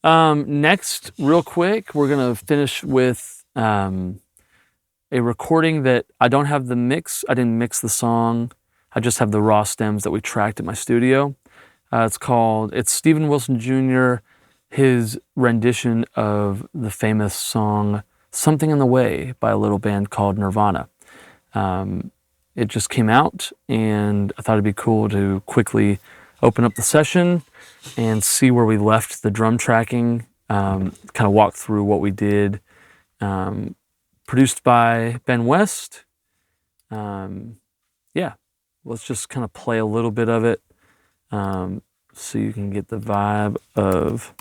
Next, real quick, we're gonna finish with a recording that I don't have the mix. I didn't mix the song. I just have the raw stems that we tracked at my studio. It's Steven Wilson Jr., his rendition of the famous song Something in the Way by a little band called Nirvana. It just came out, and I thought it'd be cool to quickly open up the session and see where we left the drum tracking, kind of walk through what we did. Produced by Ben West. Yeah, let's just kind of play a little bit of it so you can get the vibe of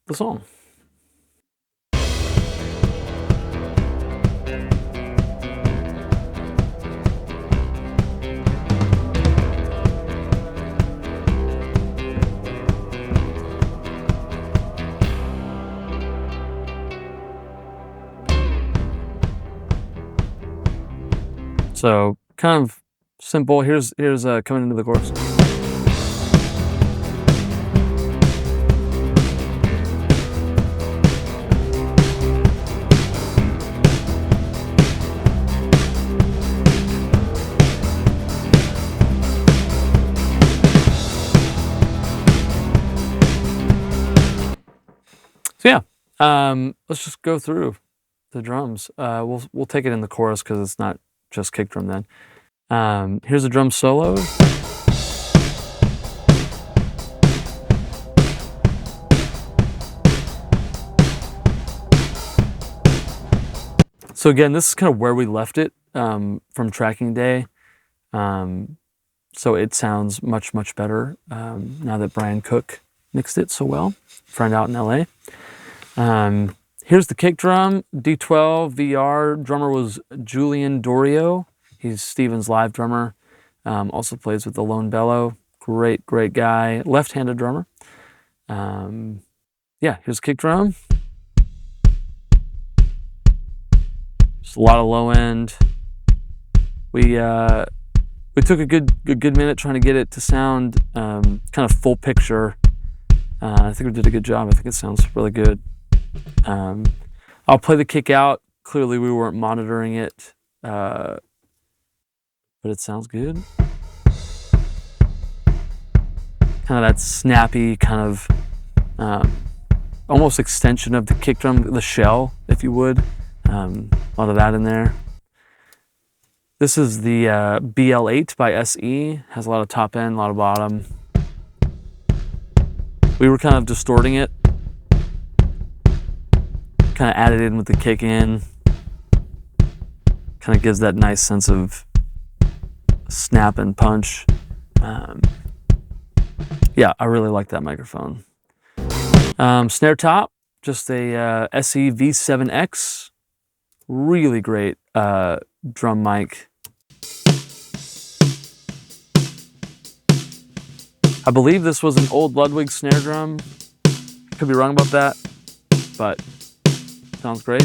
the song. So kind of simple. Here's coming into the chorus. So yeah, let's just go through the drums. We'll take it in the chorus because it's not just kick drum then. Here's a drum solo. So again, this is kind of where we left it from tracking day. So it sounds much, much better now that Brian Cook mixed it so well, friend out in LA. Here's the kick drum, D12 VR. Drummer was Julian Dorio. He's Steven's live drummer. Also plays with the Lone Bellow. Great, great guy. Left-handed drummer. Yeah, here's kick drum. Just a lot of low end. We took a good minute trying to get it to sound kind of full picture. I think we did a good job. I think it sounds really good. I'll play the kick out. Clearly we weren't monitoring it, but it sounds good. Kind of that snappy kind of almost extension of the kick drum, the shell, if you would. A lot of that in there. This is the BL8 by SE. Has a lot of top end, a lot of bottom. We were kind of distorting it. Kind of added in with the kick in. Kind of gives that nice sense of snap and punch. Yeah, I really like that microphone. Snare top, just a SE V7X. Really great drum mic. I believe this was an old Ludwig snare drum. Could be wrong about that, but sounds great.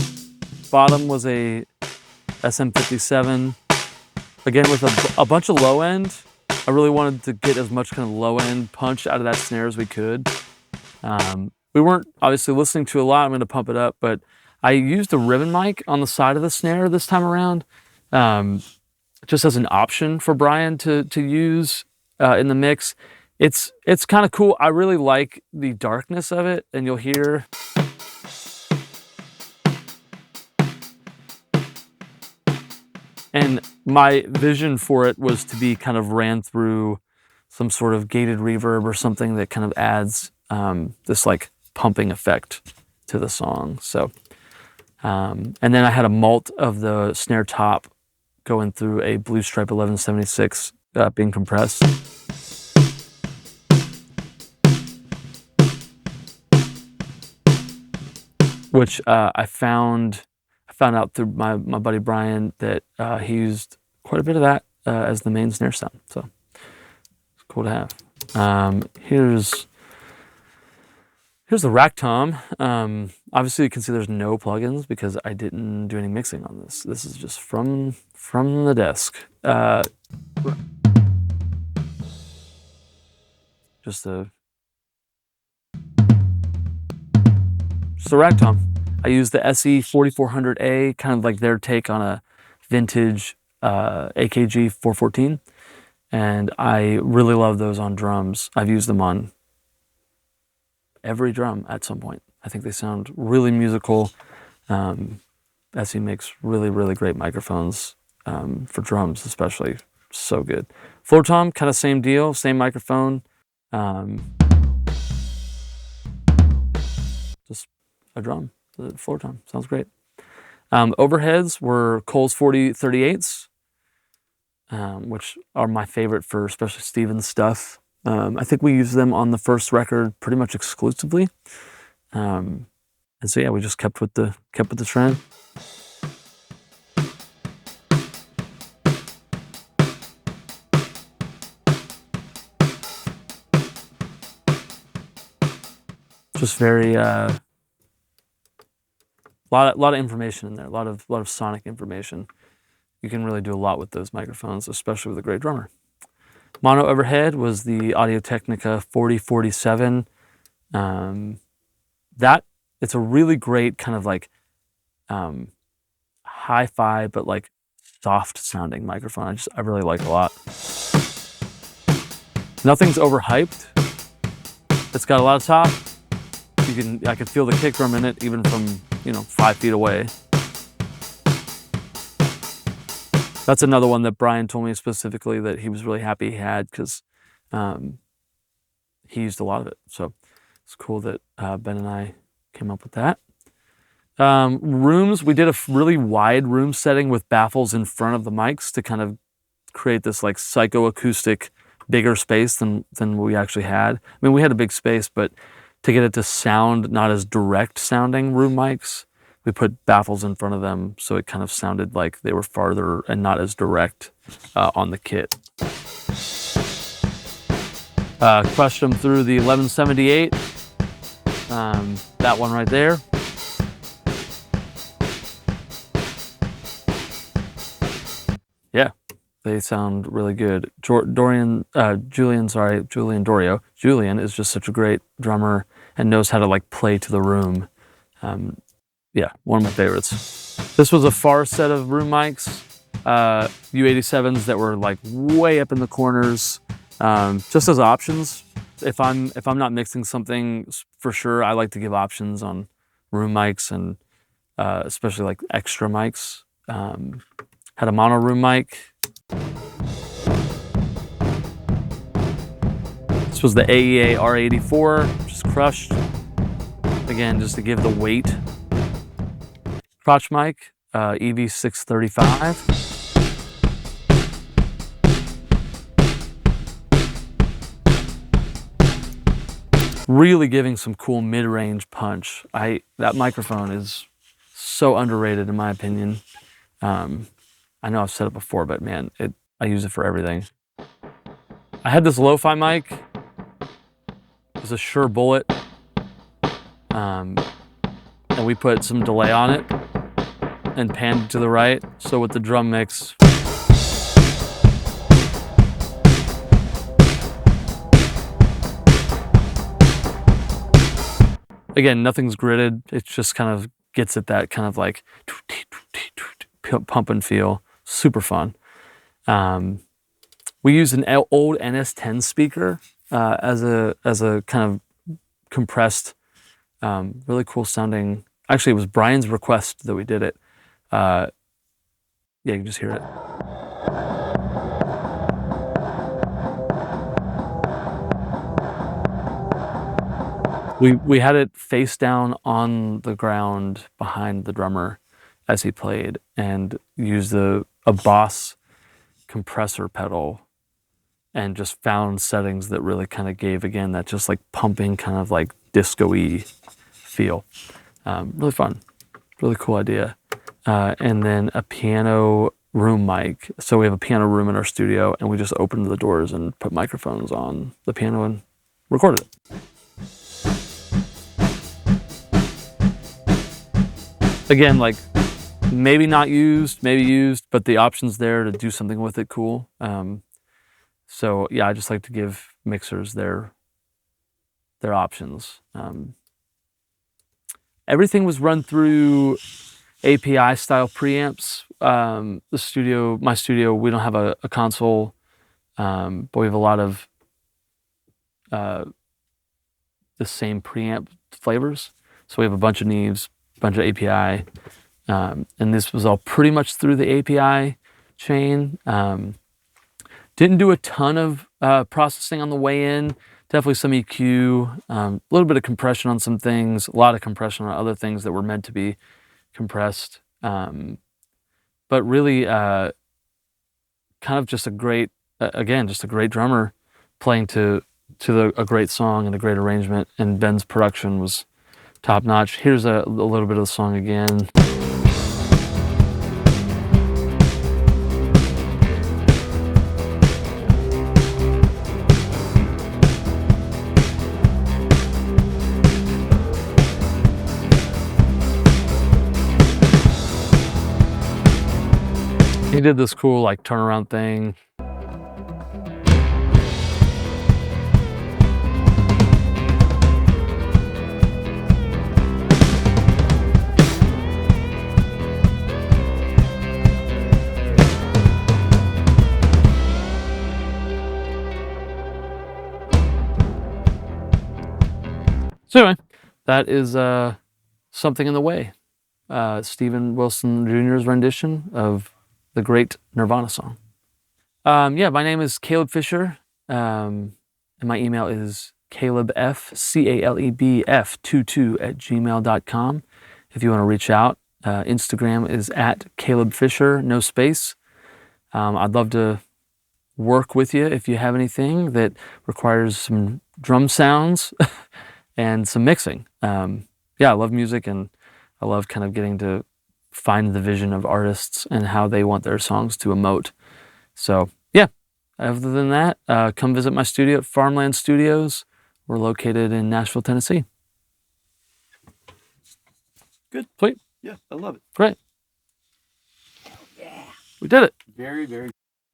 Bottom was a SM57. Again, with a bunch of low end. I really wanted to get as much kind of low end punch out of that snare as we could. We weren't obviously listening to a lot. I'm going to pump it up, but I used a ribbon mic on the side of the snare this time around, just as an option for Brian to use in the mix. It's kind of cool. I really like the darkness of it, and you'll hear. And my vision for it was to be kind of ran through some sort of gated reverb or something that kind of adds this like pumping effect to the song. So, and then I had a mult of the snare top going through a Blue Stripe 1176 being compressed. Which I found out through my buddy Brian that he used quite a bit of that as the main snare sound. So it's cool to have. Here's the rack tom. Obviously you can see there's no plugins because I didn't do any mixing on this. This is just from the desk. Just a just a rack tom. I use the SE 4400A, kind of like their take on a vintage AKG 414. And I really love those on drums. I've used them on every drum at some point. I think they sound really musical. SE makes really, really great microphones for drums, especially. So good. Floor tom, kind of same deal, same microphone. Just a drum, the floor tom, sounds great. Overheads were Coles 4038s, which are my favorite for especially Steven's stuff. I think we used them on the first record pretty much exclusively. And so yeah, we just kept with the trend. Just very lot of information in there, a lot of sonic information. You can really do a lot with those microphones, especially with a great drummer. Mono overhead was the Audio-Technica 4047. That it's a really great kind of like hi-fi but like soft sounding microphone. I really like a lot. Nothing's overhyped. It's got a lot of top. I can feel the kick drum in it even from 5 feet away. That's another one that Brian told me specifically that he was really happy he had, because he used a lot of it. So it's cool that Ben and I came up with that. Rooms, we did a really wide room setting with baffles in front of the mics to kind of create this like psychoacoustic bigger space than we actually had. I mean, we had a big space, but to get it to sound not as direct sounding room mics, we put baffles in front of them so it kind of sounded like they were farther and not as direct on the kit. Crushed them through the 1178, that one right there. Yeah, they sound really good. Julian Dorio. Julian is just such a great drummer and knows how to like play to the room. Yeah, one of my favorites. This was a far set of room mics, U87s that were like way up in the corners, just as options. If I'm not mixing something for sure, I like to give options on room mics and especially like extra mics. Had a mono room mic. This was the AEA R84, just crushed. Again, just to give the weight. Crotch mic, EV635. Really giving some cool mid-range punch. That microphone is so underrated in my opinion. I know I've said it before, but man, I use it for everything. I had this lo-fi mic. It was a Shure Bullet. And we put some delay on it and panned it to the right. So with the drum mix, again, nothing's gridded. It just kind of gets at that kind of like pump and feel. Super fun. We used an old NS10 speaker as a kind of compressed, really cool sounding. Actually, it was Brian's request that we did it. Yeah, you can just hear it. We had it face down on the ground behind the drummer as he played, and used a Boss compressor pedal and just found settings that really kind of gave, again, that just like pumping kind of like disco-y feel. Really fun, really cool idea. And then a piano room mic. So we have a piano room in our studio, and we just opened the doors and put microphones on the piano and recorded it. Again, like maybe not used, maybe used, but the option's there to do something with it cool. So yeah, I just like to give mixers their options. everything was run through API style preamps. My studio, we don't have a console, but we have a lot of the same preamp flavors. So we have a bunch of Neves, a bunch of API, and this was all pretty much through the API chain. Didn't do a ton of processing on the way in. Definitely some EQ, a little bit of compression on some things, a lot of compression on other things that were meant to be compressed. But really, kind of just a great, again, just a great drummer playing to a great song and a great arrangement. And Ben's production was top notch. Here's a little bit of the song again. He did this cool like turnaround thing. So anyway, that is Something in the Way. Steven Wilson Jr.'s rendition of the great Nirvana song. Yeah, my name is Celeb Fisher, and my email is calebf, CALEBF22 @gmail.com. If you want to reach out, Instagram is @Celeb Fisher, no space. I'd love to work with you if you have anything that requires some drum sounds and some mixing. Yeah, I love music, and I love kind of getting to find the vision of artists and how they want their songs to emote. So yeah, other than that, come visit my studio at Farmland Studios. We're located in Nashville, Tennessee. Good. Sweet. Yeah, I love it. Great. We did it. Very, very